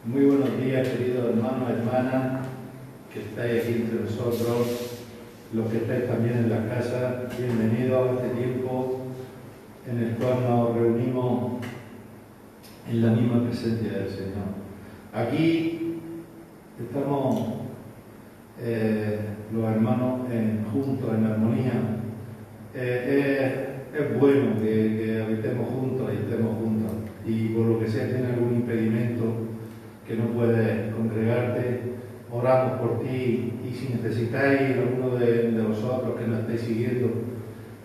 Muy buenos días, queridos hermanos, hermanas, que estáis aquí entre nosotros, los que estáis también en la casa. Bienvenidos a este tiempo en el cual nos reunimos en la misma presencia del Señor. Aquí estamos los hermanos juntos, en armonía. Es bueno que habitemos juntos y estemos juntos. Y por lo que sea, tienes algún impedimento que no puedes congregarte, oramos por ti. Y si necesitáis, alguno de vosotros que nos estáis siguiendo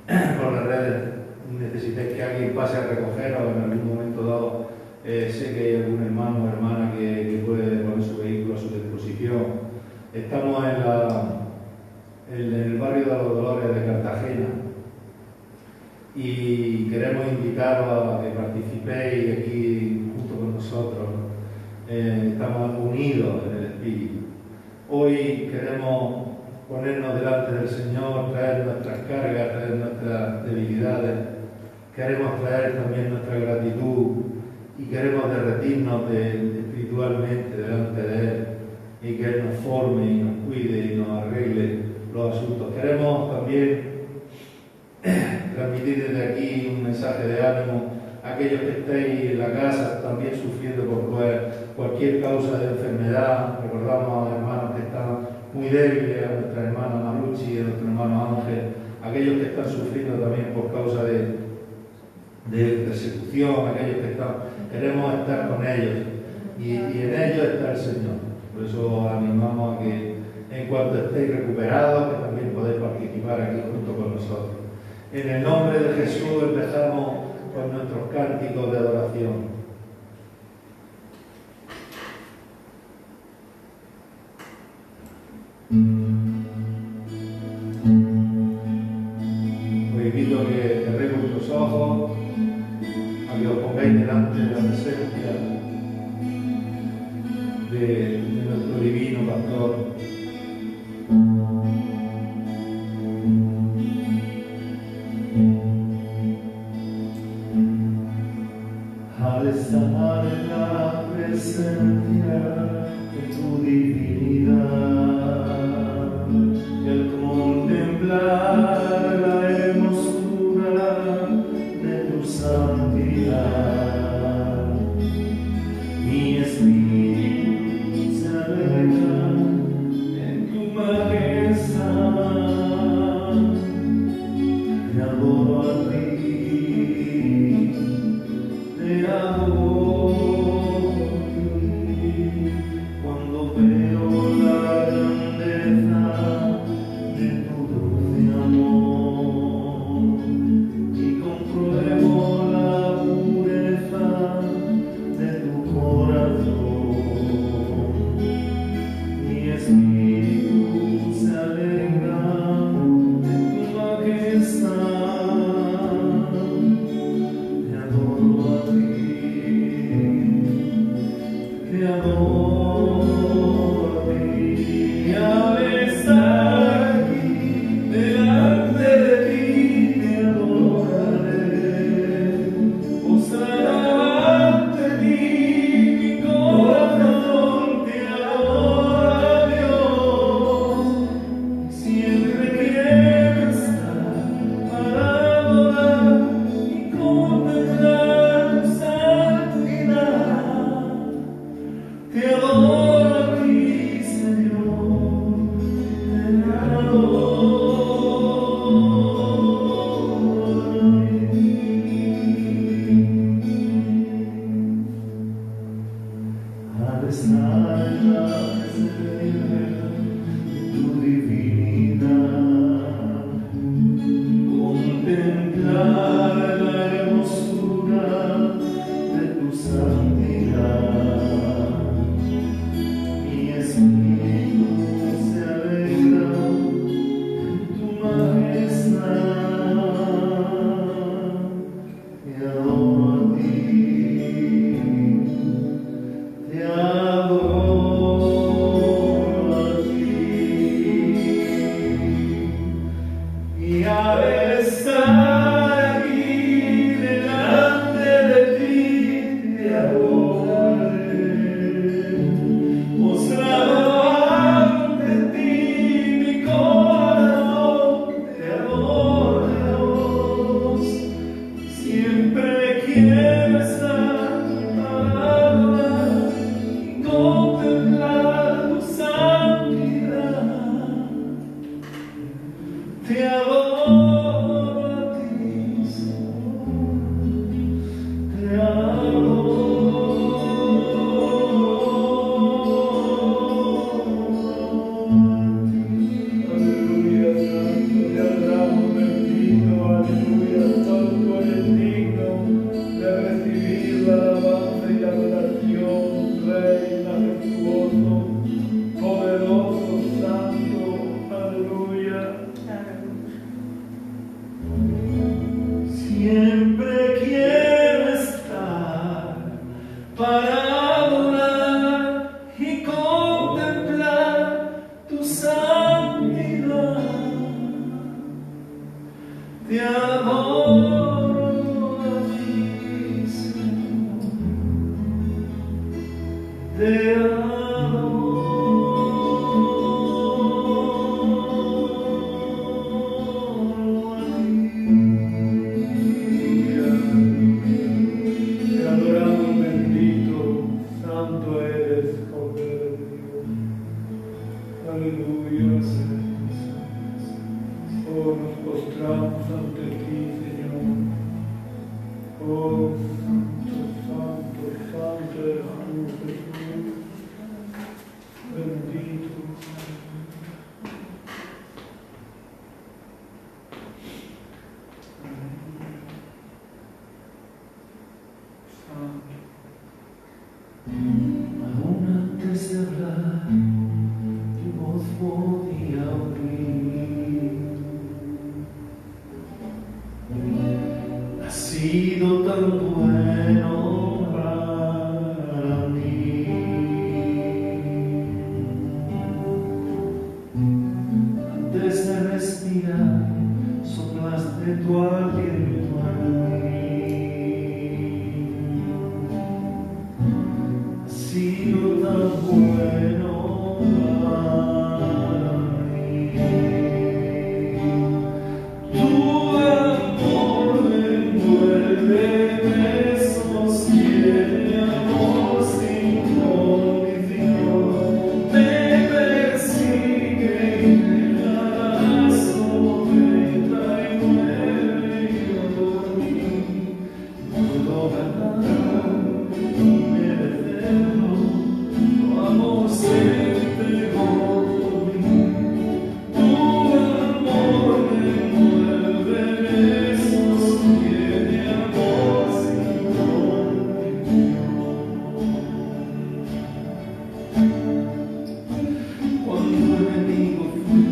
por las redes, necesitáis que alguien pase a recogeros en algún momento dado, sé que hay algún hermano o hermana que puede poner su vehículo a su disposición. Estamos en el barrio de los Dolores de Cartagena y queremos invitaros a que participéis aquí junto con nosotros. Estamos unidos en el Espíritu. Hoy queremos ponernos delante del Señor, traer nuestras cargas, traer nuestras debilidades. Queremos traer también nuestra gratitud y queremos derretirnos espiritualmente delante de Él y que Él nos forme y nos cuide y nos arregle los asuntos. Queremos también transmitir desde aquí un mensaje de ánimo a aquellos que estéis en la casa también sufriendo por cualquier causa de enfermedad. Recordamos a los hermanos que están muy débiles, a nuestra hermana Marucci, a nuestro hermano Ángel, aquellos que están sufriendo también por causa de persecución, aquellos que queremos estar con ellos y en ellos está el Señor. Por eso animamos a que en cuanto estéis recuperados, que también podéis participar aquí junto con nosotros. En el nombre de Jesús empezamos con nuestros cánticos de adoración. Os invito a que cerréis vuestros ojos, a que os pongáis delante de la presencia de nuestro divino pastor. Al estar en la presencia de tu divinidad, el contemplar la hermosura de tu santidad, mi espíritu se alegra en tu majestad. Te adoro a ti, te adoro cuando veo la grandeza de tu dulce amor y compruebo la pureza de tu corazón. Mi espíritu se alegra en tu majestad. Te adoro a ti, te adoro a ti. Al estar aquí delante de ti, te adoraré. Postrará ante ti mi corazón, te adora, Dios. Siempre quiero estar para adorar y contemplar tu santidad. Te adoro a ti, Señor, te adoro. Al estar en la presencia de tu divinidad, contemplar la hermosura de tu santidad, mi espíritu se alegra en tu majestad. Te adoro a ti, te adoro. para adorar y contemplar tu santidad. Te adoro a ti, Señor. Te adoro a ti. Te adoramos, bendito, santo eres, Cordero de Dios. Aleluya, Señor. Oh, nos postramos ante ti, Señor. Oh, santo, santo, santo eres tú, Jesús. Bendito. Santo. Aún antes de hablar, tu voz podía oír. Has sido tan bueno para mí. Antes de respirar, soplaste tu aliento en mí. Has sido tan bueno para mí. Tu amor me envuelve, me sostiene, amor sin condición. Me persigue y me arrasó 39 y yo dormí. Puedo ganar y merecerlo, tu amor se entregó por mí. Tu amor me envuelve, me sostiene, amor sin condición. Cuando enemigo fui,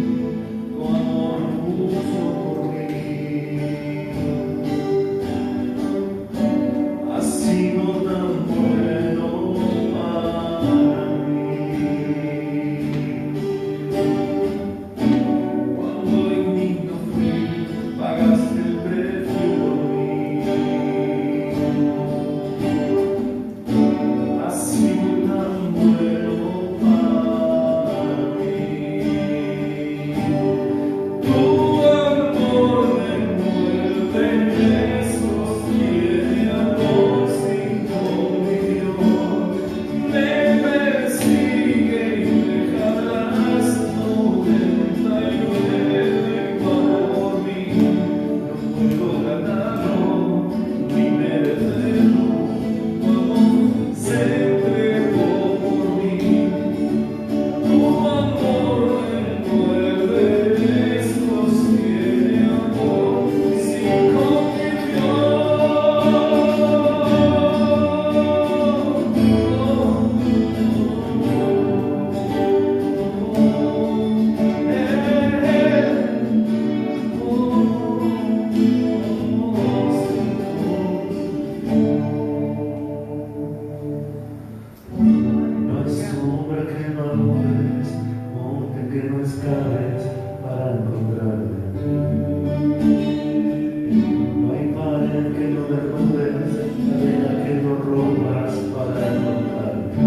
tu amor puso por mí. Has sido tan bueno para mí. Cuando indigno fui, pagaste el precio por mí. Has sido tan bueno para mí. Tu amor me envuelve, me sostiene, amor sin condición. Me persigue y me arrastra 99 por mí. No puedo ganarlo ni merecerlo, tu amor se entregó por mí. Tu amor me envuelve, me sostiene, amor sin No hay sombra que no alumbres, monte que no escales para encontrarme. No hay pared que no derrumbes, arena que no rompas para encontrarme.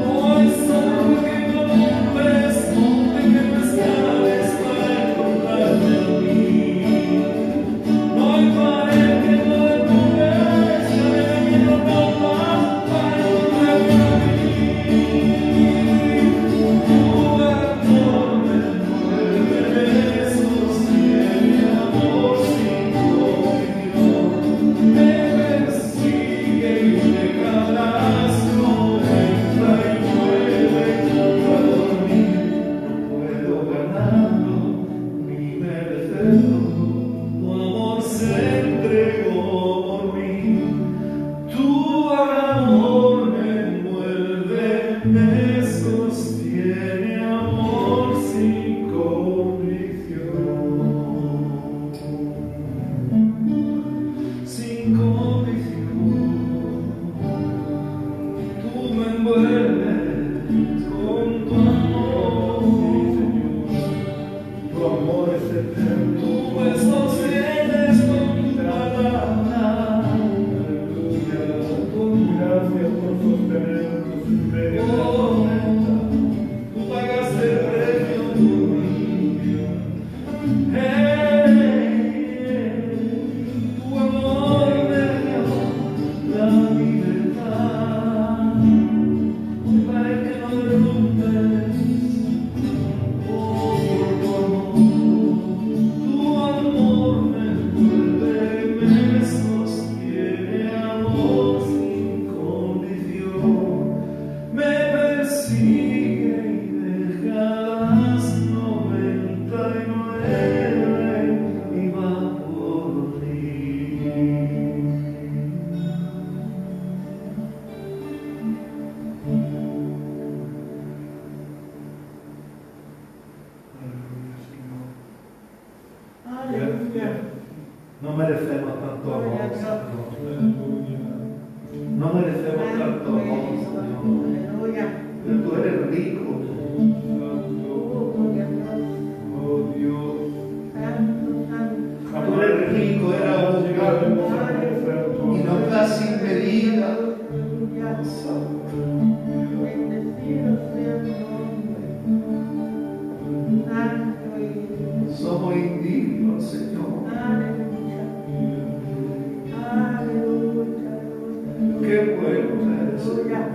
No hay sombra que no alumbres, monte que no escales para encontrarme a mí. No hay pared que no derrumbes, arena que no rompas para encontrarme a mí. Tu amor me envuelve, envuelves con tu amor. Tu amor es eterno. Tú me sostienes con tu palabra. Gracias por sostenernos en medio de la tormenta. Tú pagaste el precio por mí. Tu amor me dio la libertad. Para que no derrumbes, oh, tu amor me envuelve y me sostiene, amor sin condición. Me persigue y deja las 99 y va por ti. Aleluya. No merecemos tanto amor, Señor. No merecemos tanto amor, Señor. Pero tú eres rico. Oh Dios. Tú eres rico, eres abundante. Y nos das sin medida. Somos indignos, Señor. Qué bueno eres, Señor.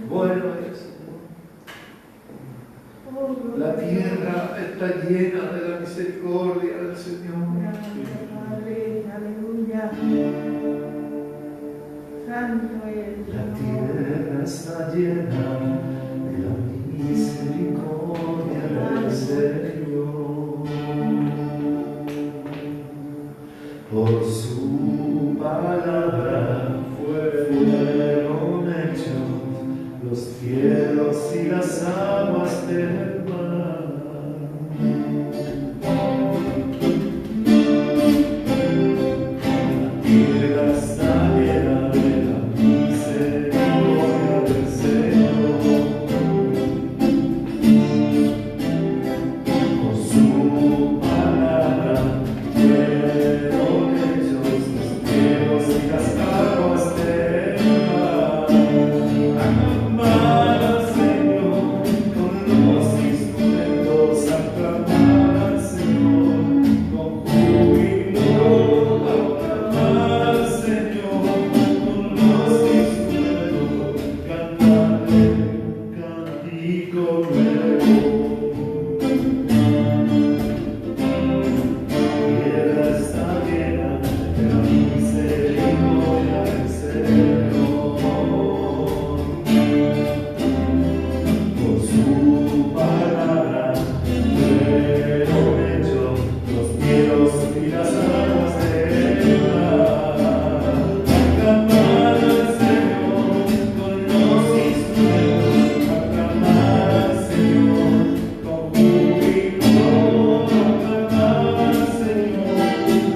Bueno eres, Señor. La tierra está llena de la misericordia del Señor. La tierra está llena de la misericordia del Señor. Por su palabra fueron hechos los cielos y las aguas del mar. La tierra está llena de la misericordia del Señor. Por su palabra fueron hechos los cielos y las aguas del mar. Aclamar al Señor con los instrumentos, aclamar al Señor con júbilo, aclamar al Señor con los instrumentos, cantarle un cántico nuevo. Tierra está llena de la misericordia del Señor. Por su palabra fueron hechos los cielos y las aguas del mar. Aclamar al Señor con los instrumentos, aclamar al Señor con júbilo, aclamar al Señor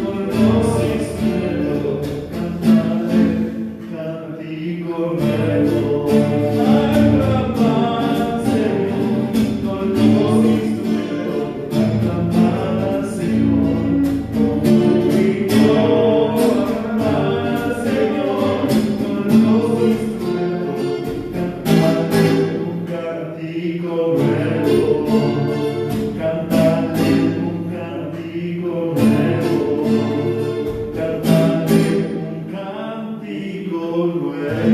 con los instrumentos, cantarle cántico nuevo. Aclamar al Señor con los instrumentos, aclamar al Señor con júbilo, aclamar al Señor con los instrumentos, cantarle un cántico nuevo, cantarle un cántico nuevo, cantarle un cántico nuevo.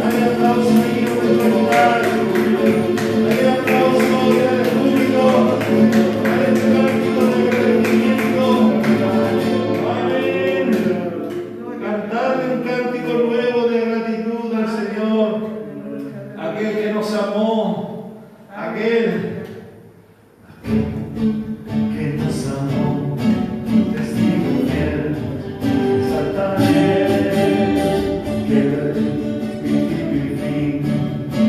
Hay aplauso ahí, hay aplauso de júbilo, hay cántico de agradecimiento. Amén. Cantarle un cántico nuevo de gratitud al Señor, aquel que nos amó, aquel que nos amó, testigo fiel, exaltaré, que el principio y fin,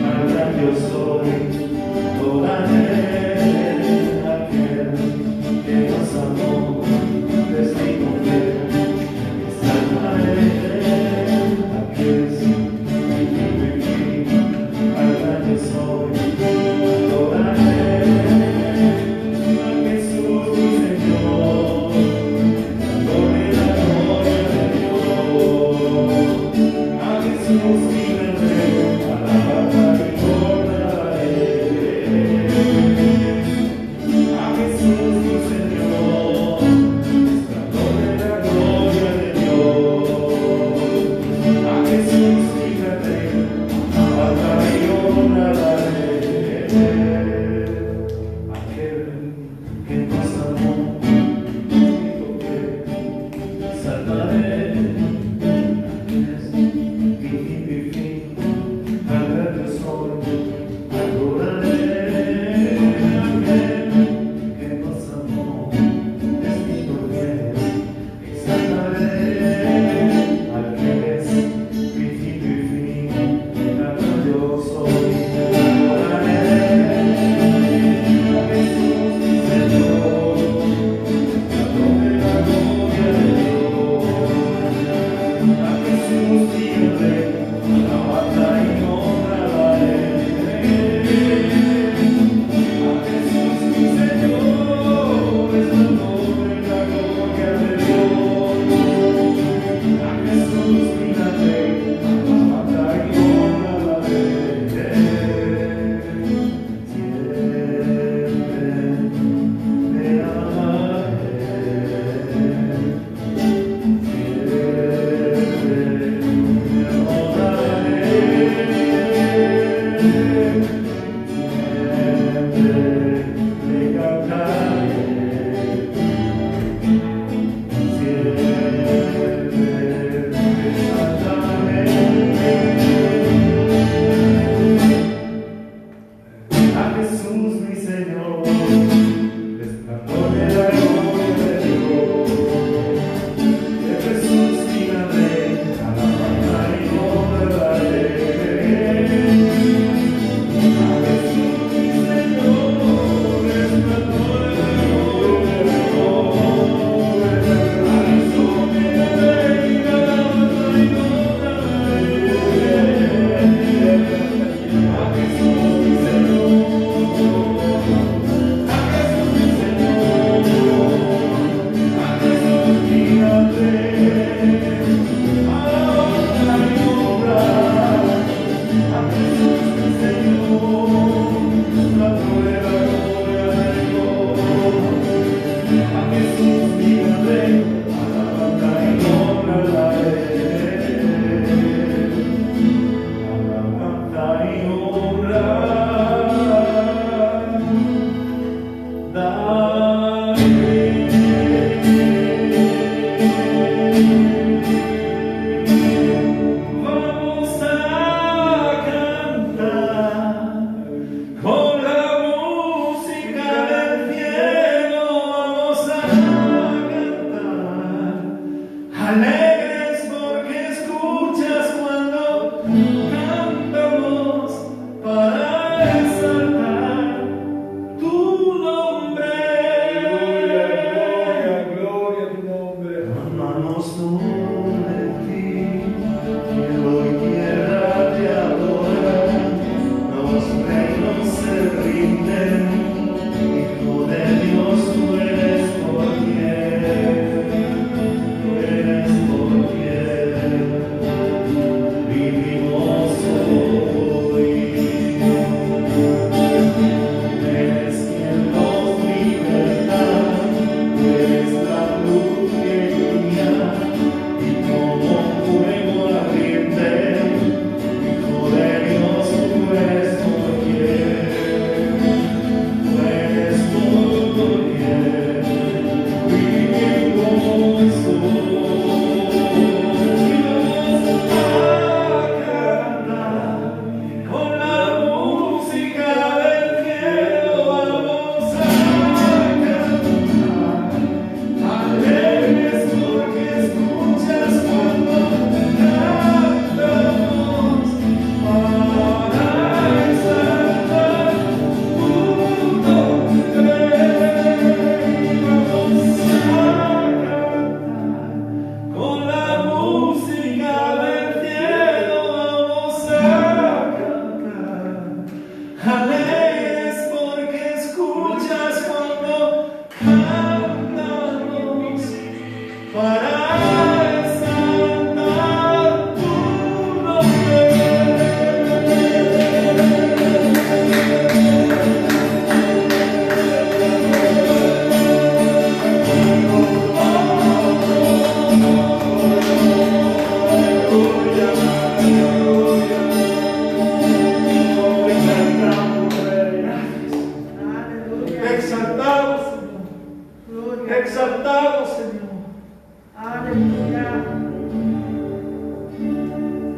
al gran yo soy, adoraré, al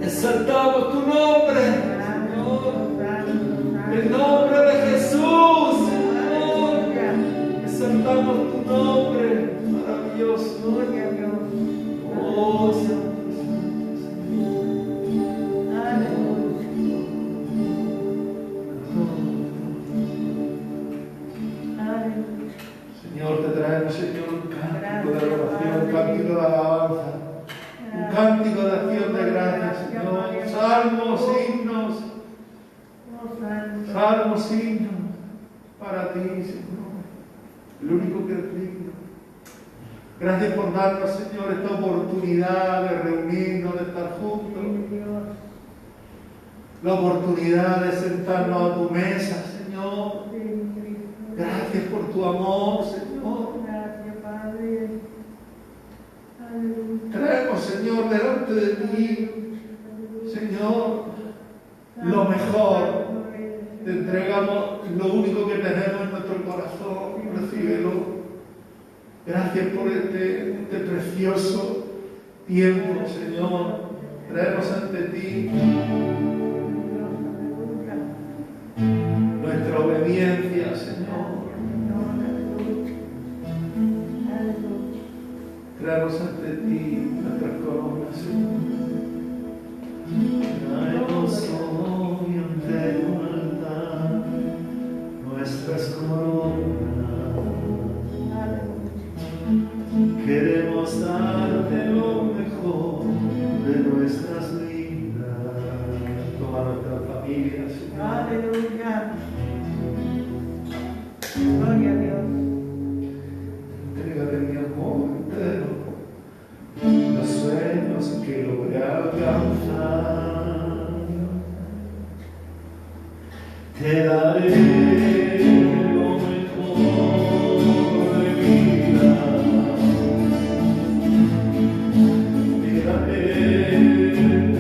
Exaltamos tu nombre, Señor. El nombre de Jesús, Señor. Exaltamos tu nombre, maravilloso. Oh, Santo. Señor, te traemos, Señor, un cántico de adoración, un cántico de alabanza, un cántico de acción de gracias, Señor. Salmos, himnos, salmos, himnos para ti, Señor, el único que es digno. Gracias por darnos, Señor, esta oportunidad de reunirnos, de estar juntos, la oportunidad de sentarnos a tu mesa, Señor. Gracias por tu amor, Señor. Gracias, Padre. Traemos, Señor, delante de ti, Señor, lo mejor. Te entregamos lo único que tenemos en nuestro corazón y recíbelo. Gracias por este precioso tiempo, Señor. Traemos ante ti nuestra obediencia, Señor. Traemos ante ti nuestras coronas, Señor. Traemos hoy ante tu altar nuestras coronas. Queremos darte lo mejor de nuestras vidas. Toma nuestra familia, Señor. Aleluya. Gloria a Dios. Entrégale mi amor entero, los sueños que logré alcanzar. Te daré lo mejor de mi vida. Te daré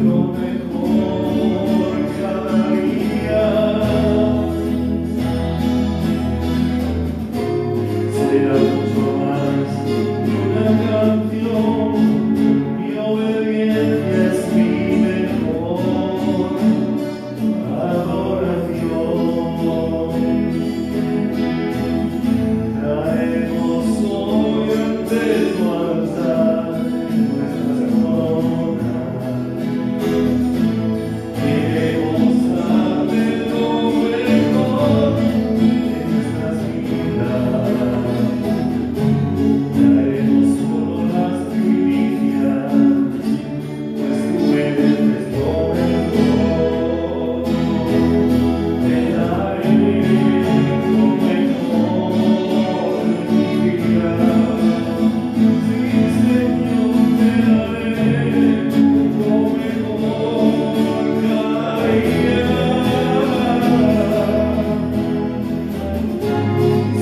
lo mejor cada día. Será mucho más que una canción. Mi obediencia es mi mejor adoración. Traemos hoy ante tu altar nuestras coronas. Queremos darte lo mejor de nuestras vidas. Traemos solo las primicias, pues tú eres lo mejor. Te daré lo mejor de mi vida. Sí, Señor, te daré lo mejor cada día.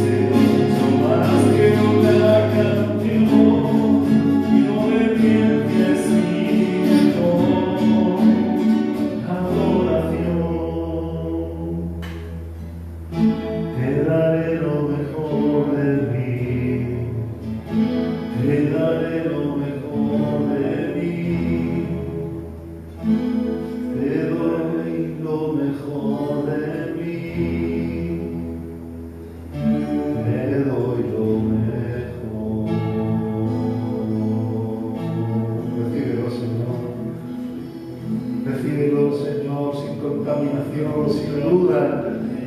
Será mucho más que una canción. Mi obediencia es mi mejor adoración. Te daré lo mejor de mí. Te daré lo mejor de mí. Te doy lo mejor de mí. Te doy lo mejor. Recíbelo, Señor. Recíbelo, Señor, sin contaminación, sin duda,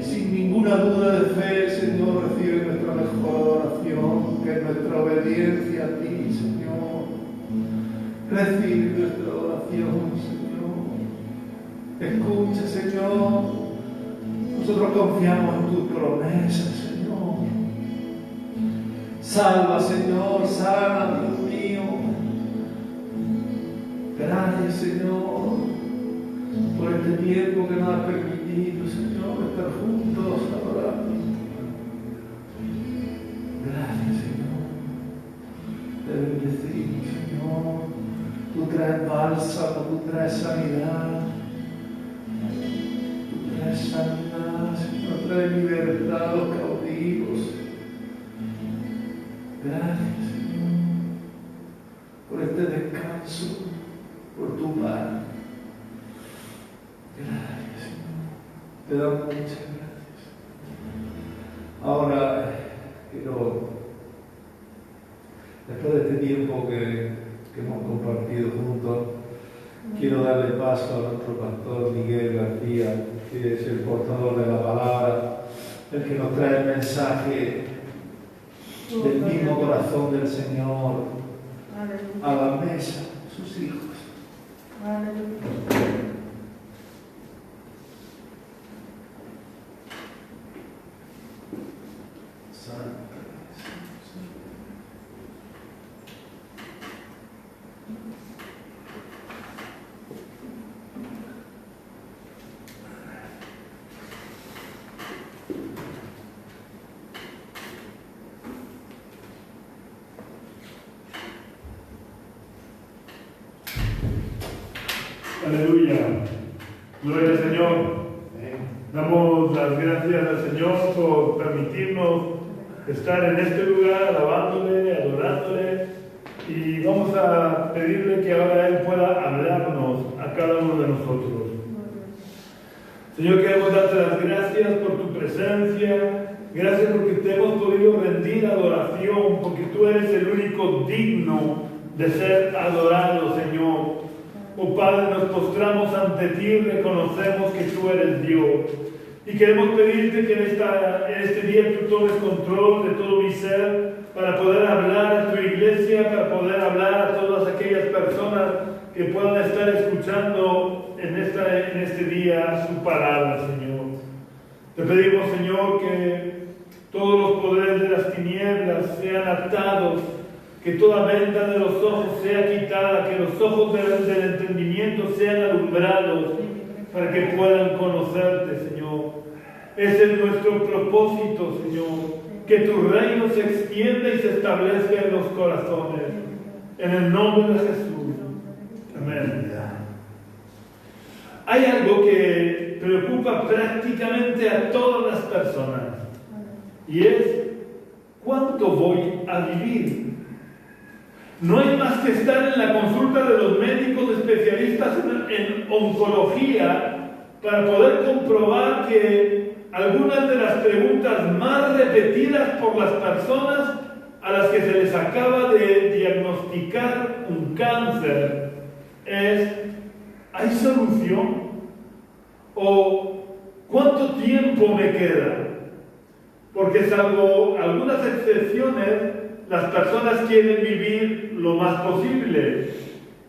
sin ninguna duda de fe, Señor. Recibe nuestra mejor adoración, que es nuestra obediencia a ti, Señor. Recibe nuestra adoración, Señor. Escucha, Señor. Nosotros confiamos en tus promesas, Señor. Salva, Señor, sana, Dios mío. Gracias, Señor, por este tiempo que nos has permitido, Señor, estar juntos adorando. Gracias, Señor. Te bendecimos, Señor. Tú traes bálsamo, tú traes sanidad. Tú traes sanidad, Señor. Traes libertad a los cautivos. Gracias, Señor, por este descanso, por tu paz. Gracias, Señor. Te damos muchas gracias. Ahora quiero, después de este tiempo que hemos compartido juntos, quiero darle paso a nuestro pastor Miguel García, que es el portador de la palabra, el que nos trae el mensaje del mismo corazón del Señor a la mesa, sus hijos. Aleluya. Santa Aleluya. Gloria al Señor. Damos las gracias al Señor por permitirnos estar en este lugar alabándole, adorándole, y vamos a pedirle que ahora Él pueda hablarnos a cada uno de nosotros. Señor, queremos darte las gracias por tu presencia, gracias porque te hemos podido rendir adoración, porque tú eres el único digno de ser adorado, Señor. Oh Padre, nos postramos ante ti y reconocemos que tú eres Dios. Y queremos pedirte que en este día tú tomes control de todo mi ser para poder hablar a tu iglesia, para poder hablar a todas aquellas personas que puedan estar escuchando en este día su palabra, Señor. Te pedimos, Señor, que todos los poderes de las tinieblas sean atados, que toda venda de los ojos sea quitada, que los ojos del entendimiento sean alumbrados para que puedan conocerte, Señor. Ese es nuestro propósito, Señor, que tu reino se extienda y se establezca en los corazones. En el nombre de Jesús. Amén. Hay algo que preocupa prácticamente a todas las personas, y es ¿cuánto voy a vivir? No hay más que estar en la consulta de los médicos especialistas en oncología para poder comprobar que algunas de las preguntas más repetidas por las personas a las que se les acaba de diagnosticar un cáncer es: ¿hay solución? ¿O cuánto tiempo me queda? Porque salvo algunas excepciones, las personas quieren vivir lo más posible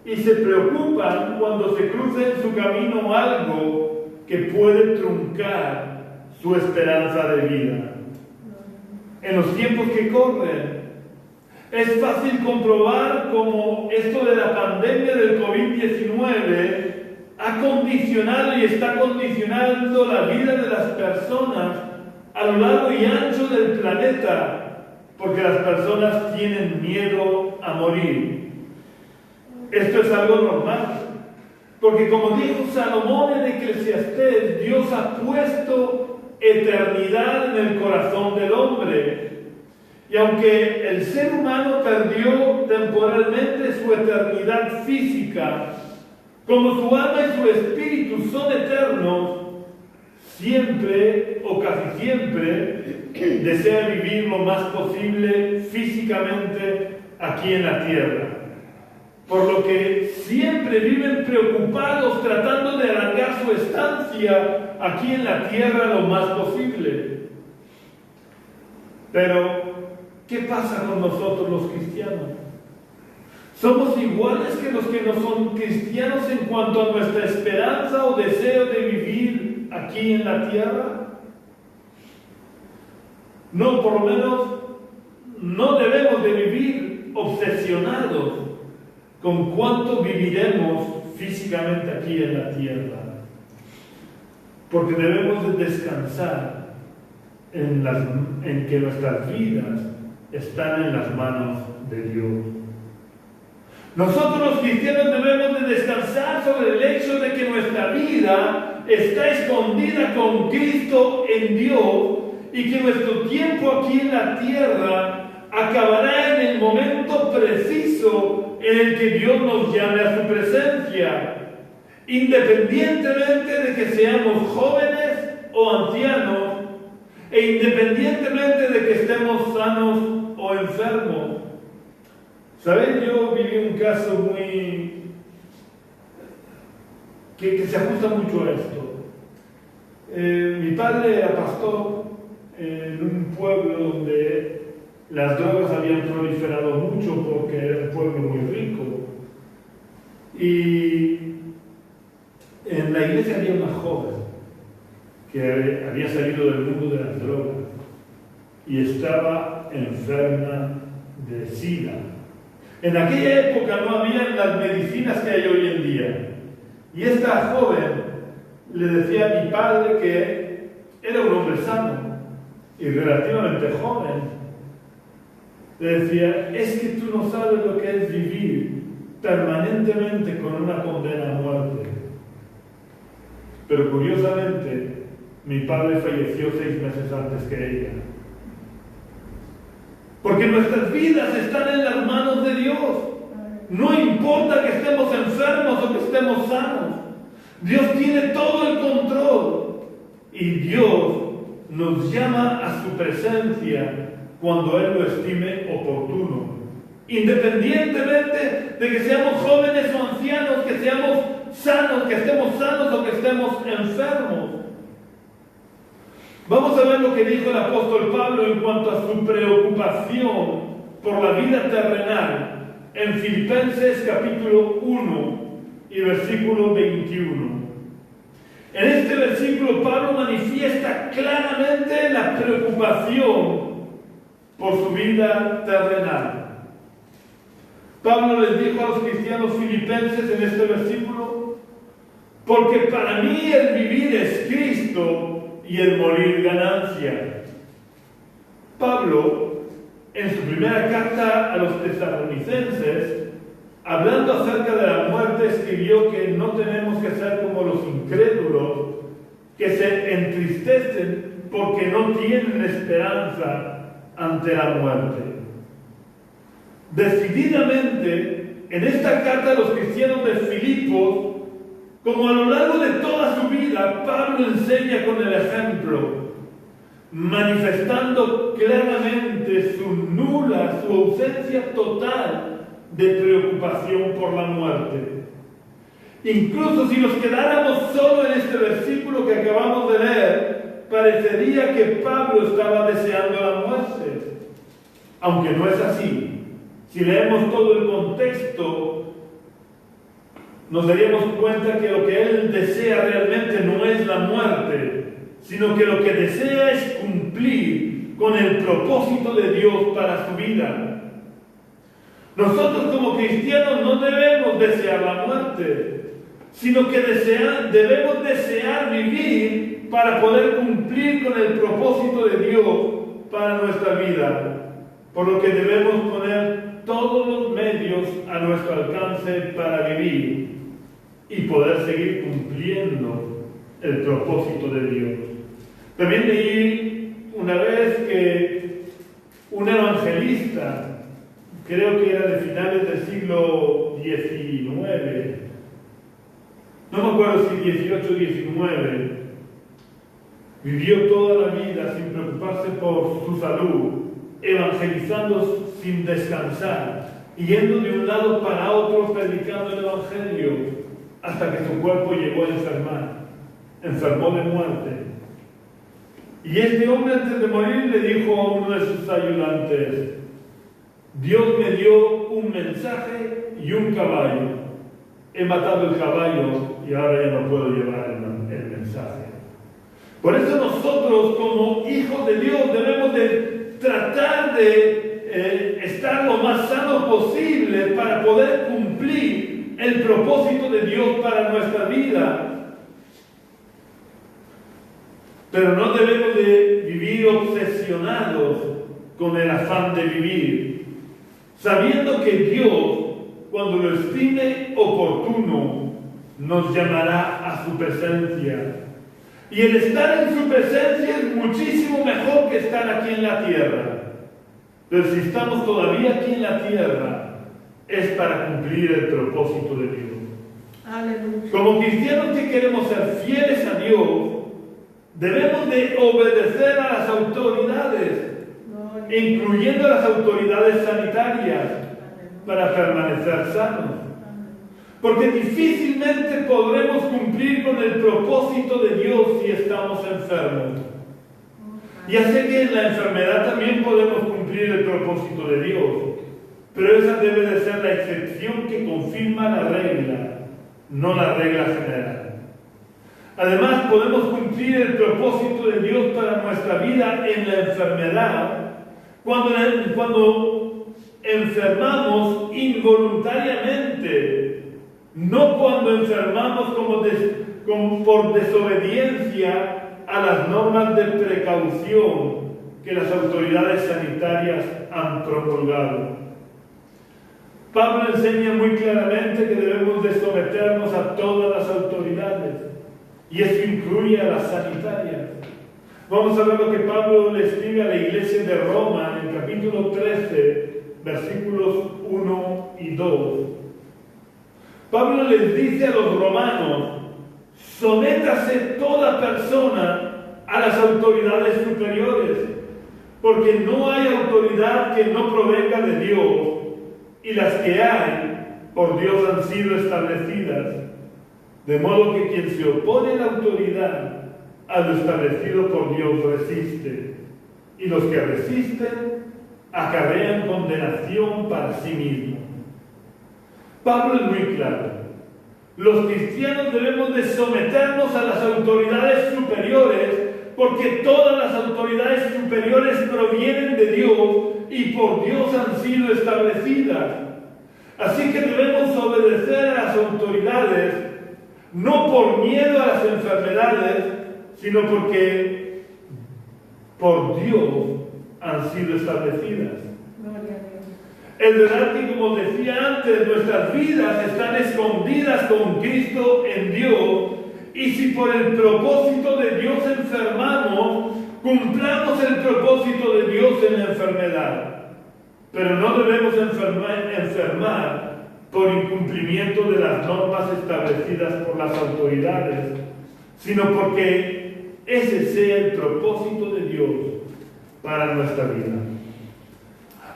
y se preocupan cuando se cruza en su camino algo que puede truncar su esperanza de vida. En los tiempos que corren, es fácil comprobar cómo esto de la pandemia del COVID-19 ha condicionado y está condicionando la vida de las personas a lo largo y ancho del planeta, porque las personas tienen miedo a morir. Esto es algo normal, porque como dijo Salomón en Eclesiastés, Dios ha puesto eternidad en el corazón del hombre. Y aunque el ser humano perdió temporalmente su eternidad física, como su alma y su espíritu son eternos, siempre o casi siempre desea vivir lo más posible físicamente aquí en la tierra. Por lo que siempre viven preocupados tratando de alargar su estancia aquí en la tierra lo más posible. Pero, ¿qué pasa con nosotros los cristianos? ¿Somos iguales que los que no son cristianos en cuanto a nuestra esperanza o deseo de vivir aquí en la tierra? No, por lo menos no debemos de vivir obsesionados con cuánto viviremos físicamente aquí en la tierra, porque debemos de descansar en que nuestras vidas están en las manos de Dios. Nosotros los cristianos debemos de descansar sobre el hecho de que nuestra vida está escondida con Cristo en Dios y que nuestro tiempo aquí en la tierra acabará en el momento preciso en el que Dios nos llame a su presencia, independientemente de que seamos jóvenes o ancianos, e independientemente de que estemos sanos o enfermos. ¿Sabéis? Yo viví un caso que se ajusta mucho a esto. Mi padre era pastor en un pueblo donde las drogas habían proliferado mucho porque era un pueblo muy rico. Y en la iglesia había una joven que había salido del mundo de las drogas y estaba enferma de SIDA. En aquella época no había las medicinas que hay hoy en día. Y esta joven le decía a mi padre que era un hombre sano y relativamente joven. Le decía: es que tú no sabes lo que es vivir permanentemente con una condena a muerte. Pero curiosamente, Mi padre falleció 6 meses antes que ella. Porque nuestras vidas están en las manos de Dios. No importa que estemos enfermos o que estemos sanos. Dios tiene todo el control. Y Dios nos llama a su presencia cuando Él lo estime oportuno. Independientemente de que seamos jóvenes o ancianos, que seamos sanos, que estemos sanos o que estemos enfermos. Vamos a ver lo que dijo el apóstol Pablo en cuanto a su preocupación por la vida terrenal en Filipenses capítulo 1 y versículo 21. En este versículo Pablo manifiesta claramente la preocupación por su vida terrenal. Pablo les dijo a los cristianos filipenses en este versículo: porque para mí el vivir es Cristo y el morir ganancia. Pablo, en su primera carta a los tesalonicenses, hablando acerca de la muerte, escribió que no tenemos que ser como los incrédulos que se entristecen porque no tienen esperanza ante la muerte. Decididamente, en esta carta a los cristianos de Filipos, como a lo largo de toda su vida, Pablo enseña con el ejemplo, manifestando claramente su ausencia total de preocupación por la muerte. Incluso si nos quedáramos solo en este versículo que acabamos de leer, parecería que Pablo estaba deseando la muerte, aunque no es así. Si leemos todo el contexto, nos daríamos cuenta que lo que él desea realmente no es la muerte, sino que lo que desea es cumplir con el propósito de Dios para su vida. Nosotros como cristianos no debemos desear la muerte, sino que debemos desear vivir para poder cumplir con el propósito de Dios para nuestra vida, por lo que debemos poner todos los medios a nuestro alcance para vivir y poder seguir cumpliendo el propósito de Dios. También leí una vez que un evangelista, creo que era de finales del siglo XIX, no me acuerdo si 18 o 19, vivió toda la vida sin preocuparse por su salud, evangelizando sin descansar, yendo de un lado para otro predicando el evangelio, hasta que su cuerpo llegó a enfermó de muerte. Y este hombre antes de morir le dijo a uno de sus ayudantes: Dios me dio un mensaje y un caballo. He matado el caballo y ahora ya no puedo llevar el mensaje. Por eso nosotros como hijos de Dios debemos de tratar de estar lo más sanos posible para poder cumplir el propósito de Dios para nuestra vida. Pero no debemos de vivir obsesionados con el afán de vivir, sabiendo que Dios, cuando lo estime oportuno, nos llamará a su presencia. Y el estar en su presencia es muchísimo mejor que estar aquí en la tierra. Pero si estamos todavía aquí en la tierra, es para cumplir el propósito de Dios. Aleluya. Como cristianos que queremos ser fieles a Dios, debemos de obedecer a las autoridades, incluyendo a las autoridades sanitarias, para permanecer sanos. Porque difícilmente podremos cumplir con el propósito de Dios si estamos enfermos. Ya sé que en la enfermedad también podemos cumplir el propósito de Dios, pero esa debe de ser la excepción que confirma la regla, no la regla general. Además, podemos cumplir el propósito de Dios para nuestra vida en la enfermedad cuando enfermamos involuntariamente, no cuando enfermamos por desobediencia a las normas de precaución que las autoridades sanitarias han promulgado. Pablo enseña muy claramente que debemos de someternos a todas las autoridades, y eso incluye a las sanitarias. Vamos a ver lo que Pablo le escribe a la iglesia de Roma en el capítulo 13, versículos 1 y 2. Pablo les dice a los romanos: sométase toda persona a las autoridades superiores, porque no hay autoridad que no provenga de Dios, y las que hay por Dios han sido establecidas. De modo que quien se opone a la autoridad, a lo establecido por Dios, resiste, y los que resisten acarrean condenación para sí mismos. Pablo es muy claro: los cristianos debemos de someternos a las autoridades superiores, porque todas las autoridades superiores provienen de Dios y por Dios han sido establecidas. Así que debemos obedecer a las autoridades, no por miedo a las enfermedades, sino porque por Dios han sido establecidas. Gloria a Dios. Es verdad que, como decía antes, nuestras vidas están escondidas con Cristo en Dios, y si por el propósito de Dios enfermamos, cumplamos el propósito de Dios en la enfermedad. Pero no debemos enfermar por incumplimiento de las normas establecidas por las autoridades, sino porque ese sea el propósito de Dios para nuestra vida.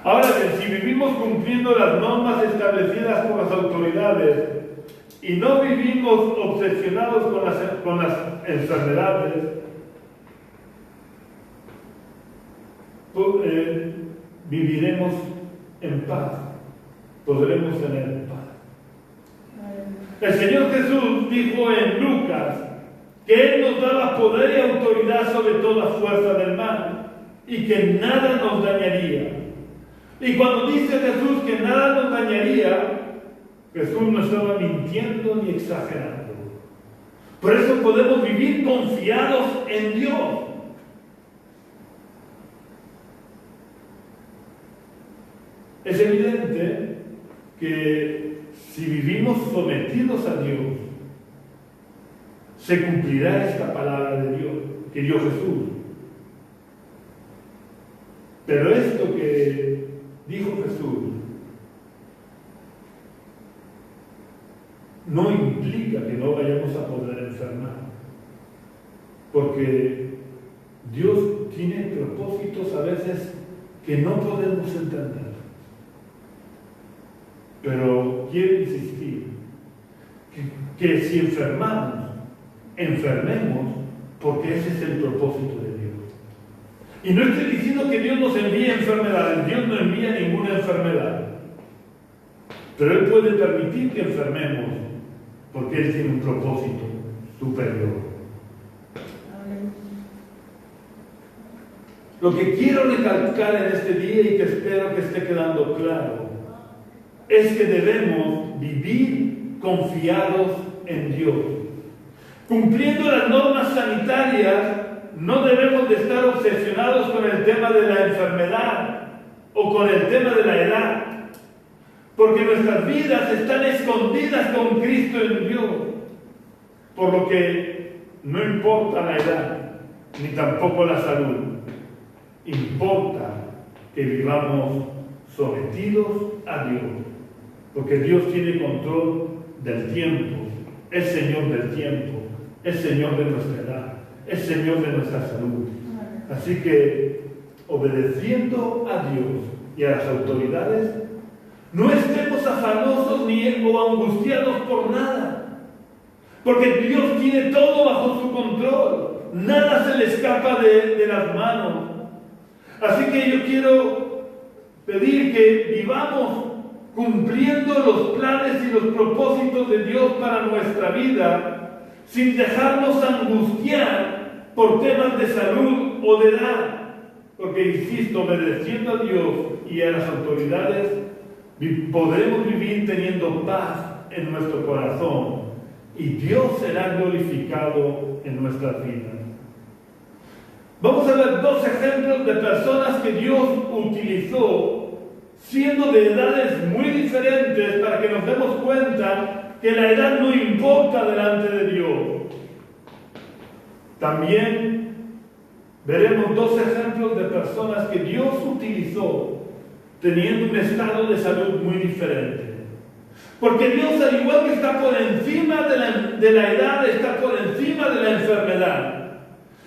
Ahora bien, si vivimos cumpliendo las normas establecidas por las autoridades y no vivimos obsesionados con las enfermedades, viviremos en paz, podremos tener paz. El Señor Jesús dijo en Lucas que Él nos daba poder y autoridad sobre toda fuerza del mal y que nada nos dañaría. Y cuando dice Jesús que nada nos dañaría, Jesús no estaba mintiendo ni exagerando. Por eso podemos vivir confiados en Dios. Es evidente que si vivimos sometidos a Dios, se cumplirá esta palabra de Dios, que dio Jesús. Pero esto que dijo Jesús no implica que no vayamos a poder enfermar, porque Dios tiene propósitos a veces que no podemos entender. Pero quiero insistir que si enfermamos, enfermemos, porque ese es el propósito de Dios. Y no estoy diciendo que Dios nos envíe enfermedades. Dios no envía ninguna enfermedad, pero Él puede permitir que enfermemos, porque Él tiene un propósito superior. Amén. Lo que quiero recalcar en este día, y que espero que esté quedando claro, es que debemos vivir confiados en Dios. Cumpliendo las normas sanitarias, no debemos de estar obsesionados con el tema de la enfermedad o con el tema de la edad, porque nuestras vidas están escondidas con Cristo en Dios, por lo que no importa la edad, ni tampoco la salud. Importa que vivamos sometidos a Dios, porque Dios tiene control del tiempo, es Señor del tiempo, es Señor de nuestra edad, es Señor de nuestra salud. Así que, obedeciendo a Dios y a las autoridades, no estemos afanosos ni angustiados por nada, porque Dios tiene todo bajo su control, nada se le escapa de las manos. Así que yo quiero pedir que vivamos cumpliendo los planes y los propósitos de Dios para nuestra vida, sin dejarnos angustiar por temas de salud o de edad, porque, insisto, obedeciendo a Dios y a las autoridades, podremos vivir teniendo paz en nuestro corazón, y Dios será glorificado en nuestras vidas. Vamos a ver dos ejemplos de personas que Dios utilizó, siendo de edades muy diferentes, para que nos demos cuenta que la edad no importa delante de Dios. También veremos dos ejemplos de personas que Dios utilizó teniendo un estado de salud muy diferente. Porque Dios, al igual que está por encima de la edad, está por encima de la enfermedad.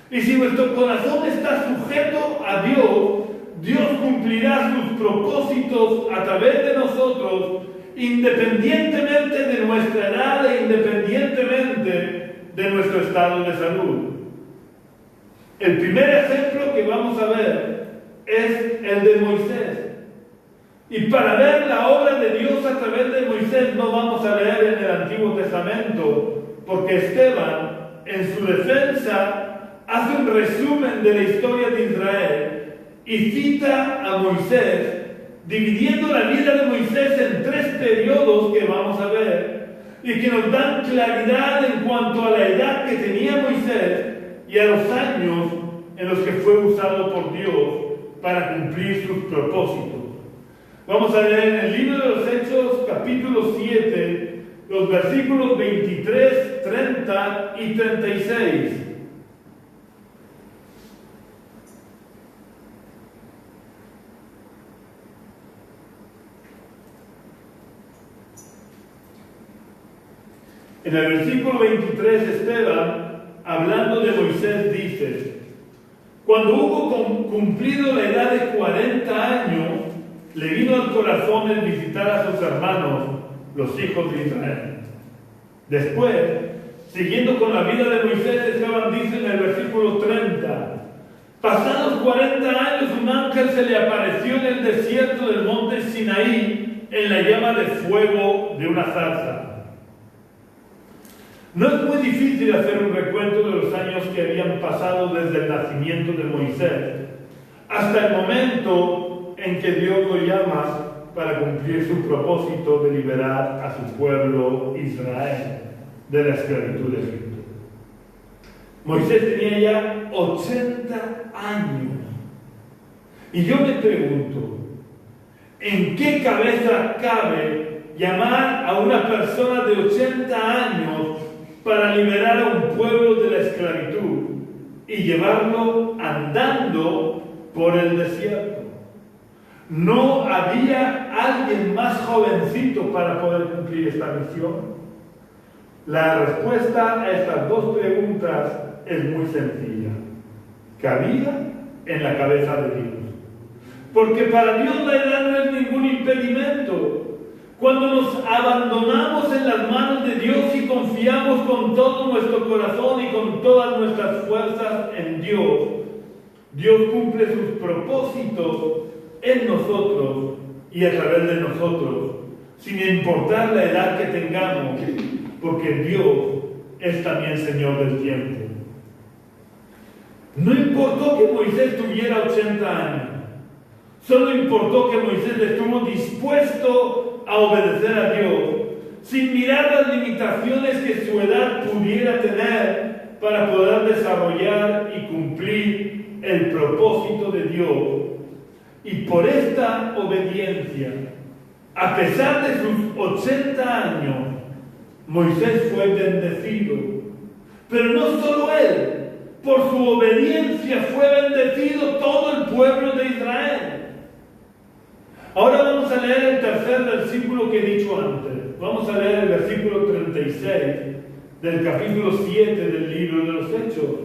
Y si nuestro corazón está sujeto a Dios, Dios cumplirá sus propósitos a través de nosotros, independientemente de nuestra edad e independientemente de nuestro estado de salud. El primer ejemplo que vamos a ver es el de Moisés. Y para ver la obra de Dios a través de Moisés no vamos a leer en el Antiguo Testamento, porque Esteban, en su defensa, hace un resumen de la historia de Israel y cita a Moisés, dividiendo la vida de Moisés en 3 periodos que vamos a ver y que nos dan claridad en cuanto a la edad que tenía Moisés y a los años en los que fue usado por Dios para cumplir sus propósitos. Vamos a leer en el libro de los Hechos, capítulo 7, los versículos 23, 30 y 36. En el versículo 23, Esteban, hablando de Moisés, dice: cuando hubo cumplido la edad de 40 años, le vino al corazón el visitar a sus hermanos, los hijos de Israel. Después, siguiendo con la vida de Moisés, Esteban dice en el versículo 30: pasados 40 años, un ángel se le apareció en el desierto del monte Sinaí en la llama de fuego de una zarza. No es muy difícil hacer un recuento de los años que habían pasado desde el nacimiento de Moisés hasta el momento en que Dios lo llama para cumplir su propósito de liberar a su pueblo Israel de la esclavitud de Egipto. Moisés tenía ya 80 años. Y yo me pregunto, ¿en qué cabeza cabe llamar a una persona de 80 años para liberar a un pueblo de la esclavitud y llevarlo andando por el desierto? ¿No había alguien más jovencito para poder cumplir esta misión? La respuesta a estas dos preguntas es muy sencilla. Cabía en la cabeza de Dios. Porque para Dios la edad no es ningún impedimento. Cuando nos abandonamos en las manos de Dios y confiamos con todo nuestro corazón y con todas nuestras fuerzas en Dios, Dios cumple sus propósitos en nosotros y a través de nosotros, sin importar la edad que tengamos, porque Dios es también Señor del tiempo. No importó que Moisés tuviera 80 años, solo importó que Moisés estuvo dispuesto a obedecer a Dios, sin mirar las limitaciones que su edad pudiera tener para poder desarrollar y cumplir el propósito de Dios. Y por esta obediencia, a pesar de sus 80 años, Moisés fue bendecido. Pero no solo él, por su obediencia fue bendecido todo el pueblo de Israel. Ahora vamos a leer el tercer versículo que he dicho antes. Vamos a leer el versículo 36 del capítulo 7 del libro de los Hechos,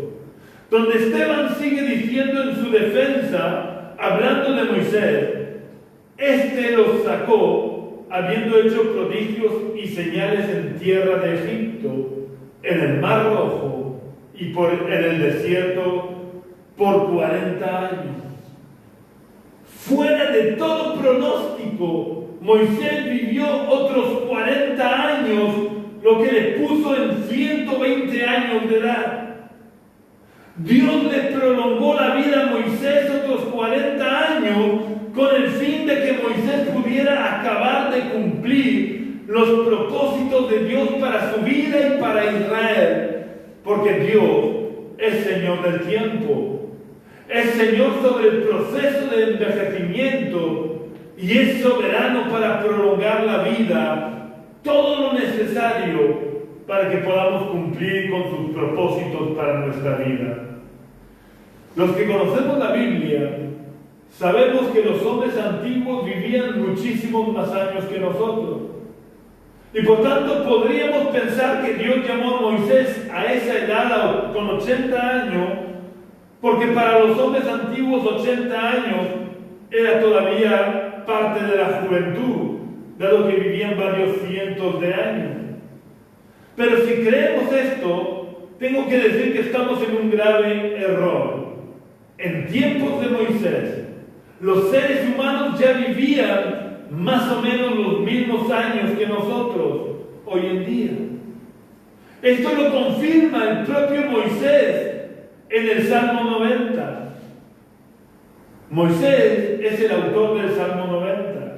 donde Esteban sigue diciendo en su defensa, hablando de Moisés: este los sacó, habiendo hecho prodigios y señales en tierra de Egipto, en el Mar Rojo y en el desierto por 40 años. Fuera de todo pronóstico, Moisés vivió otros 40 años, lo que le puso en 120 años de edad. Dios le prolongó la vida a Moisés otros 40 años con el fin de que Moisés pudiera acabar de cumplir los propósitos de Dios para su vida y para Israel, porque Dios es Señor del tiempo. Es Señor sobre el proceso de envejecimiento y es soberano para prolongar la vida, todo lo necesario para que podamos cumplir con sus propósitos para nuestra vida. Los que conocemos la Biblia sabemos que los hombres antiguos vivían muchísimos más años que nosotros. Y por tanto podríamos pensar que Dios llamó a Moisés a esa edad con 80 años, porque para los hombres antiguos 80 años era todavía parte de la juventud, dado que vivían varios cientos de años. Pero si creemos esto, tengo que decir que estamos en un grave error. En tiempos de Moisés, los seres humanos ya vivían más o menos los mismos años que nosotros hoy en día. Esto lo confirma el propio Moisés en el Salmo 90. Moisés es el autor del Salmo 90.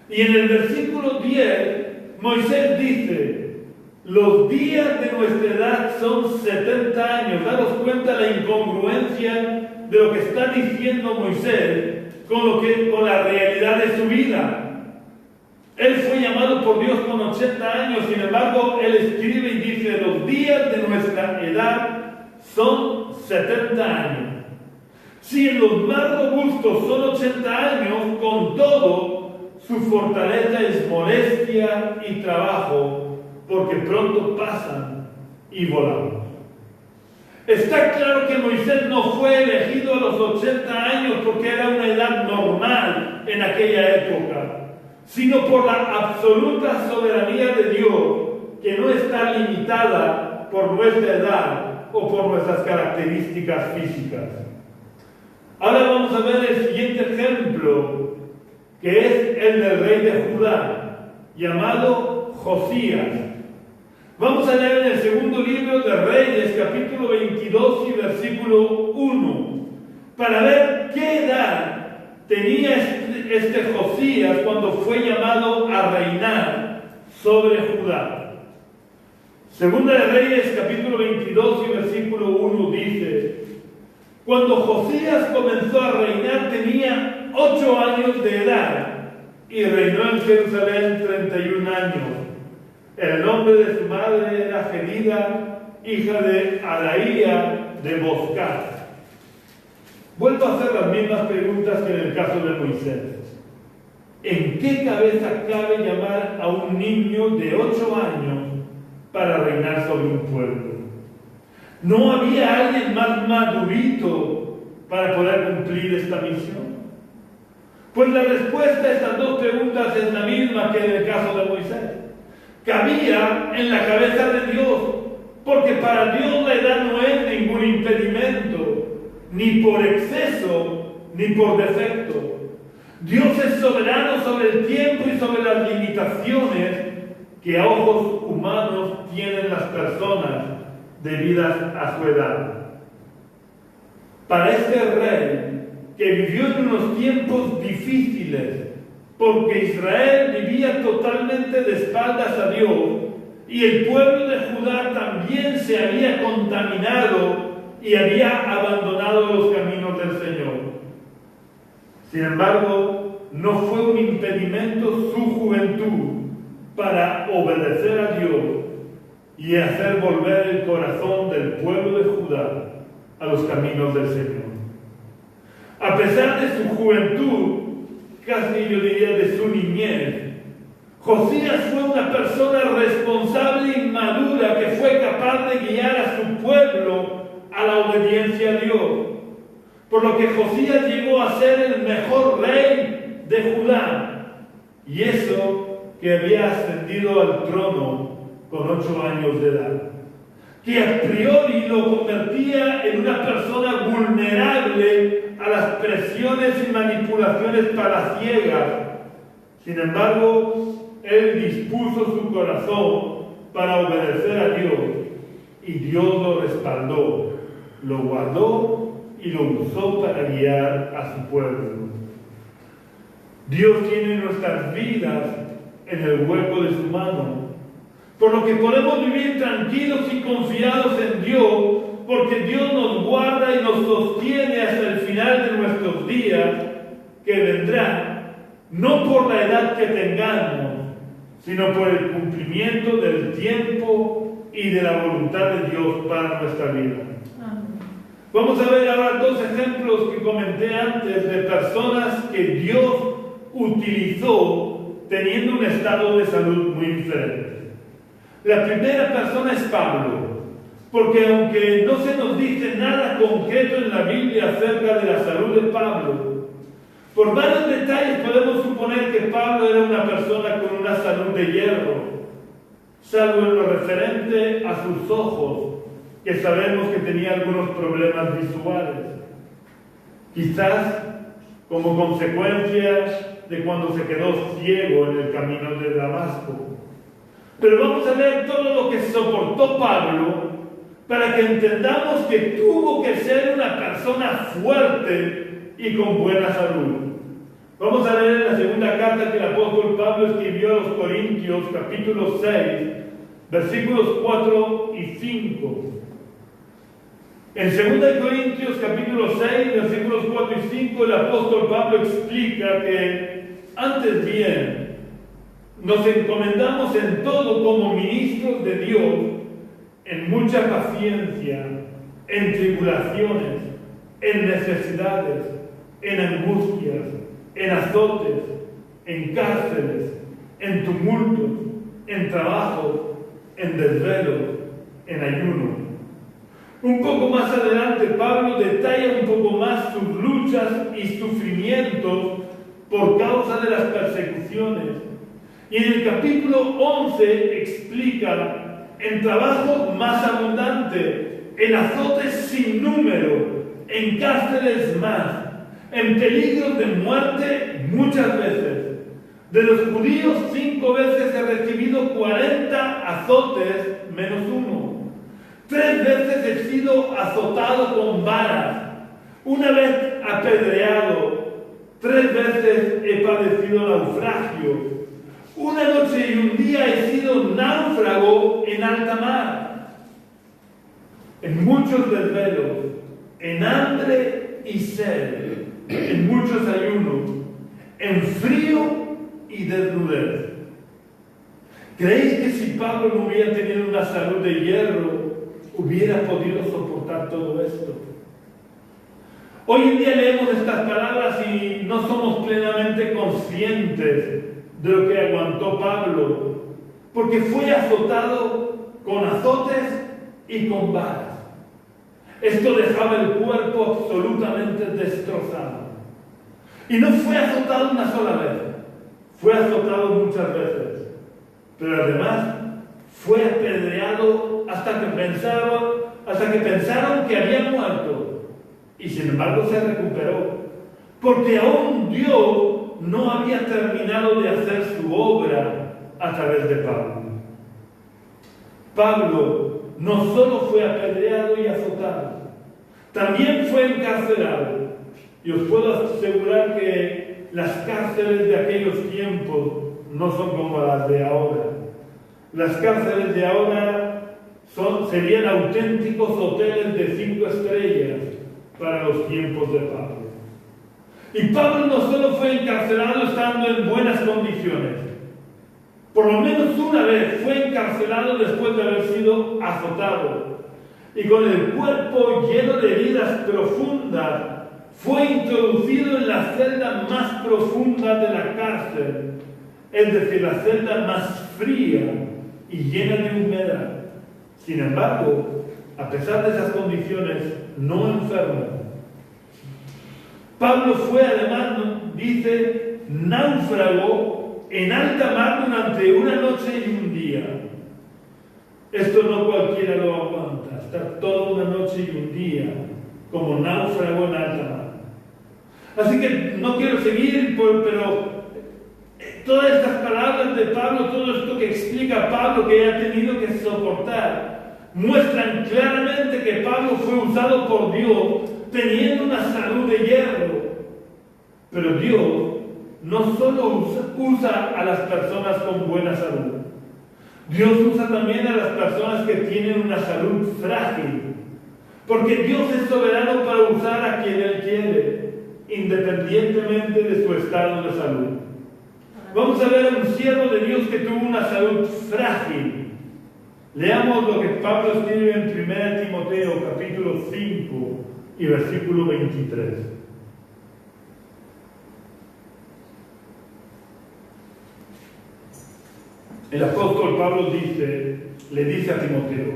Y en el versículo 10, Moisés dice: los días de nuestra edad son 70 años. Daros cuenta la incongruencia de lo que está diciendo Moisés con la realidad de su vida. Él fue llamado por Dios con 80 años, sin embargo, él escribe y dice: los días de nuestra edad son 70 años. Si en los más robustos son 80 años, con todo, su fortaleza es molestia y trabajo, porque pronto pasan y volamos. Está claro que Moisés no fue elegido a los 80 años porque era una edad normal en aquella época, sino por la absoluta soberanía de Dios, que no está limitada por nuestra edad o por nuestras características físicas. Ahora vamos a ver el siguiente ejemplo, que es el del rey de Judá, llamado Josías. Vamos a leer en el segundo libro de Reyes, capítulo 22 y versículo 1, para ver qué edad tenía este Josías cuando fue llamado a reinar sobre Judá. Segunda de Reyes, capítulo 22 y versículo 1 dice: cuando Josías comenzó a reinar tenía 8 años de edad y reinó en Jerusalén 31 años. El nombre de su madre era Gedida, hija de Adaía de Boscat. Vuelvo a hacer las mismas preguntas que en el caso de Moisés. ¿En qué cabeza cabe llamar a un niño de 8 años para reinar sobre un pueblo? ¿No había alguien más madurito para poder cumplir esta misión? Pues la respuesta a estas dos preguntas es la misma que en el caso de Moisés. Cabía en la cabeza de Dios, porque para Dios la edad no es ningún impedimento, ni por exceso, ni por defecto. Dios es soberano sobre el tiempo y sobre las limitaciones que a ojos humanos tienen las personas debidas a su edad. Para este rey, que vivió en unos tiempos difíciles, porque Israel vivía totalmente de espaldas a Dios, y el pueblo de Judá también se había contaminado y había abandonado los caminos del Señor. Sin embargo, no fue un impedimento su juventud para obedecer a Dios y hacer volver el corazón del pueblo de Judá a los caminos del Señor. A pesar de su juventud, casi yo diría de su niñez, Josías fue una persona responsable y madura que fue capaz de guiar a su pueblo a la obediencia a Dios. Por lo que Josías llegó a ser el mejor rey de Judá. Y eso que había ascendido al trono con 8 años de edad. Que a priori lo convertía en una persona vulnerable a las presiones y manipulaciones palaciegas. Sin embargo, él dispuso su corazón para obedecer a Dios y Dios lo respaldó, lo guardó y lo usó para guiar a su pueblo. Dios tiene nuestras vidas en el hueco de su mano, por lo que podemos vivir tranquilos y confiados en Dios, porque Dios nos guarda y nos sostiene hasta el final de nuestros días, que vendrán, no por la edad que tengamos, sino por el cumplimiento del tiempo y de la voluntad de Dios para nuestra vida. Vamos a ver ahora dos ejemplos que comenté antes de personas que Dios utilizó teniendo un estado de salud muy diferente. La primera persona es Pablo, porque aunque no se nos dice nada concreto en la Biblia acerca de la salud de Pablo, por varios detalles podemos suponer que Pablo era una persona con una salud de hierro, salvo en lo referente a sus ojos, que sabemos que tenía algunos problemas visuales, quizás como consecuencia de cuando se quedó ciego en el camino de Damasco. Pero vamos a ver todo lo que soportó Pablo para que entendamos que tuvo que ser una persona fuerte y con buena salud. Vamos a leer la segunda carta que el apóstol Pablo escribió a los Corintios, capítulo 6, versículos 4 y 5. En 2 Corintios capítulo 6, versículos 4 y 5, el apóstol Pablo explica que antes bien nos encomendamos en todo como ministros de Dios, en mucha paciencia, en tribulaciones, en necesidades, en angustias, en azotes, en cárceles, en tumultos, en trabajo, en desvelos, en ayuno. Un poco más adelante, Pablo detalla un poco más sus luchas y sufrimientos por causa de las persecuciones. Y en el capítulo 11 explica en trabajo más abundante, en azotes sin número, en cárceles más, en peligros de muerte muchas veces. De los judíos 5 veces he recibido 40 azotes menos 1. 3 veces he sido azotado con varas, 1 vez apedreado, 3 veces he padecido naufragio, 1 noche y 1 día he sido náufrago en alta mar, en muchos desvelos, en hambre y sed, en muchos ayunos, en frío y desnudez. ¿Creéis que si Pablo no hubiera tenido una salud de hierro, hubiera podido soportar todo esto? Hoy en día leemos estas palabras y no somos plenamente conscientes de lo que aguantó Pablo, porque fue azotado con azotes y con varas. Esto dejaba el cuerpo absolutamente destrozado. Y no fue azotado una sola vez, fue azotado muchas veces, pero además fue apedreado hasta que pensaron que había muerto, y sin embargo se recuperó, porque aún Dios no había terminado de hacer su obra a través de Pablo. Pablo no solo fue apedreado y azotado, también fue encarcelado. Y os puedo asegurar que las cárceles de aquellos tiempos no son como las de ahora. Las cárceles de ahora serían auténticos hoteles de 5 estrellas para los tiempos de Pablo. Y Pablo no solo fue encarcelado estando en buenas condiciones, por lo menos 1 vez fue encarcelado después de haber sido azotado y con el cuerpo lleno de heridas profundas fue introducido en la celda más profunda de la cárcel, es decir, la celda más fría y llena de humedad. Sin embargo, a pesar de esas condiciones, no enfermó. Pablo fue además, dice, náufrago en alta mar durante 1 noche y 1 día. Esto no cualquiera lo aguanta, estar toda 1 noche y 1 día como náufrago en alta mar. Así que no quiero seguir, pero todas estas palabras de Pablo, todo esto que explica Pablo que ha tenido que soportar, muestran claramente que Pablo fue usado por Dios teniendo una salud de hierro. Pero Dios no solo usa a las personas con buena salud, Dios usa también a las personas que tienen una salud frágil, porque Dios es soberano para usar a quien Él quiere, independientemente de su estado de salud. Vamos a ver a un siervo de Dios que tuvo una salud frágil. Leamos lo que Pablo escribe en 1 Timoteo capítulo 5, y versículo 23. El apóstol Pablo le dice a Timoteo: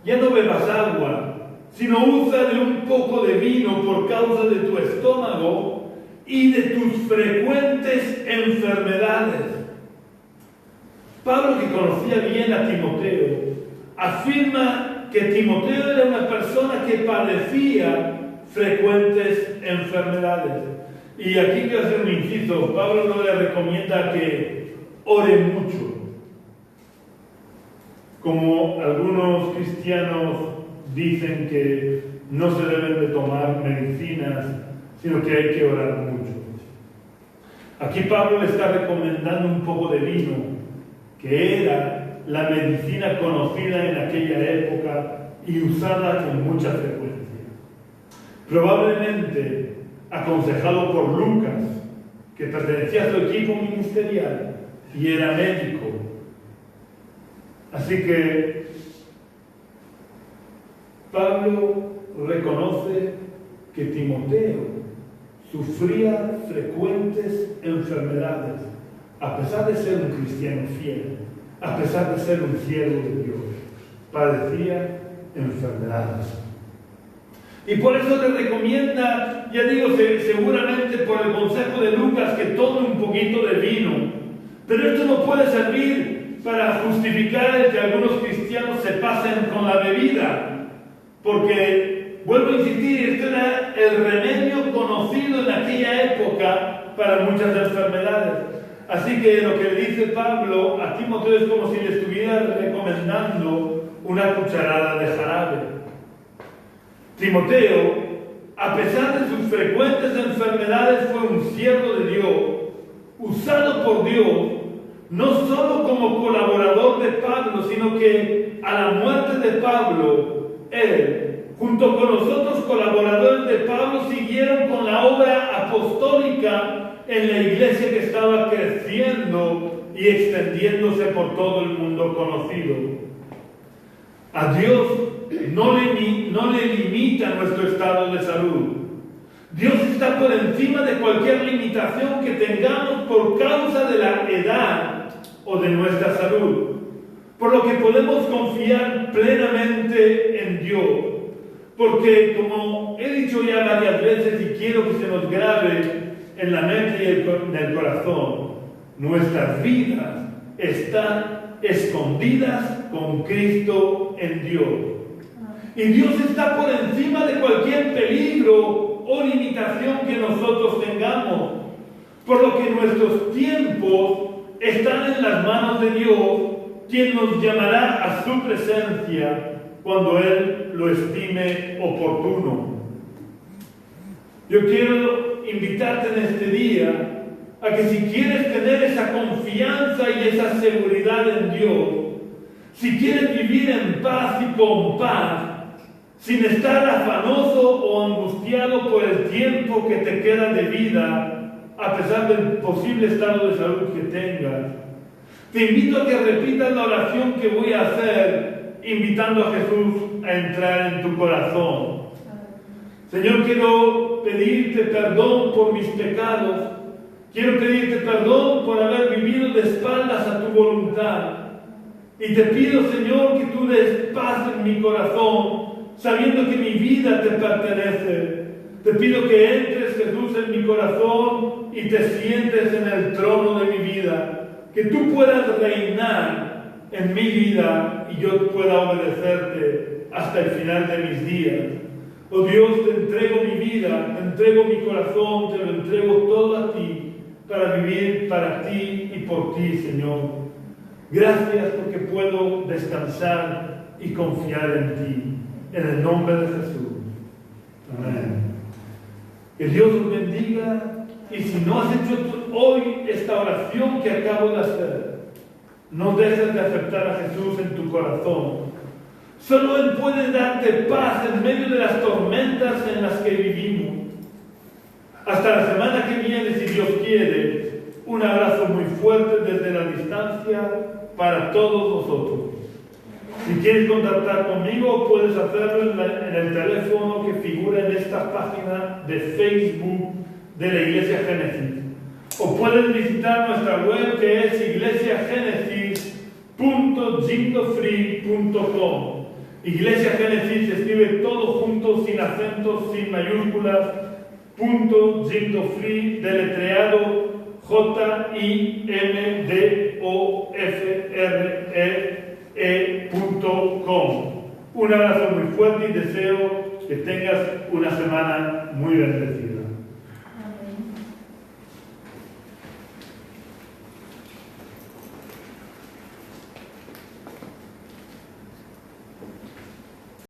ya no bebas agua, sino usa de un poco de vino por causa de tu estómago y de tus frecuentes enfermedades. Pablo, que conocía bien a Timoteo, afirma que Timoteo era una persona que padecía frecuentes enfermedades. Y aquí quiero hacer un inciso. Pablo no le recomienda que ore mucho, como algunos cristianos dicen que no se deben de tomar medicinas, sino que hay que orar mucho. Aquí Pablo le está recomendando un poco de vino, que era la medicina conocida en aquella época y usada con mucha frecuencia. Probablemente aconsejado por Lucas, que pertenecía a su equipo ministerial y era médico. Así que Pablo reconoce que Timoteo sufría frecuentes enfermedades, a pesar de ser un cristiano fiel, a pesar de ser un siervo de Dios, padecía enfermedades. Y por eso le recomienda, ya digo, seguramente por el consejo de Lucas, que tome un poquito de vino. Pero esto no puede servir para justificar el que algunos cristianos se pasen con la bebida. Porque, vuelvo a insistir, este era el remedio conocido en aquella época para muchas enfermedades. Así que lo que le dice Pablo a Timoteo es como si le estuviera recomendando una cucharada de jarabe. Timoteo, a pesar de sus frecuentes enfermedades, fue un siervo de Dios, usado por Dios, no solo como colaborador de Pablo, sino que a la muerte de Pablo, él, junto con los otros colaboradores de Pablo, siguieron con la obra apostólica en la iglesia que estaba creciendo y extendiéndose por todo el mundo conocido. A Dios no le limita nuestro estado de salud. Dios está por encima de cualquier limitación que tengamos por causa de la edad o de nuestra salud. Por lo que podemos confiar plenamente en Dios. Porque, como he dicho ya varias veces y quiero que se nos grabe en la mente y en el corazón, nuestras vidas están escondidas con Cristo en Dios. Y Dios está por encima de cualquier peligro o limitación que nosotros tengamos. Por lo que nuestros tiempos están en las manos de Dios, quien nos llamará a su presencia cuando Él lo estime oportuno. Yo quiero invitarte en este día a que si quieres tener esa confianza y esa seguridad en Dios, si quieres vivir en paz y con paz, sin estar afanoso o angustiado por el tiempo que te queda de vida, a pesar del posible estado de salud que tengas, te invito a que repitas la oración que voy a hacer, invitando a Jesús a entrar en tu corazón. Señor, quiero pedirte perdón por mis pecados. Quiero pedirte perdón por haber vivido de espaldas a tu voluntad. Y te pido, Señor, que tú des paz en mi corazón, sabiendo que mi vida te pertenece. Te pido que entres, Jesús, en mi corazón y te sientes en el trono de mi vida. Que tú puedas reinar en mi vida y yo pueda obedecerte hasta el final de mis días. Oh Dios, te entrego mi vida, te entrego mi corazón, te lo entrego todo a ti, para vivir para ti y por ti, Señor. Gracias porque puedo descansar y confiar en ti. En el nombre de Jesús. Amén. Que Dios os bendiga. Y si no has hecho hoy esta oración que acabo de hacer, no dejes de aceptar a Jesús en tu corazón. Solo Él puede darte paz en medio de las tormentas en las que vivimos. Hasta la semana que viene, si Dios quiere, un abrazo muy fuerte desde la distancia para todos nosotros. Si quieres contactar conmigo, puedes hacerlo en el teléfono que figura en esta página de Facebook de la Iglesia Génesis. O puedes visitar nuestra web, que es iglesiagenesis.jingofree.com. Iglesia Génesis se escribe todo junto, sin acentos, sin mayúsculas. .jingofree, deletreado JIMDOFREE.com. Un abrazo muy fuerte y deseo que tengas una semana muy bendecida.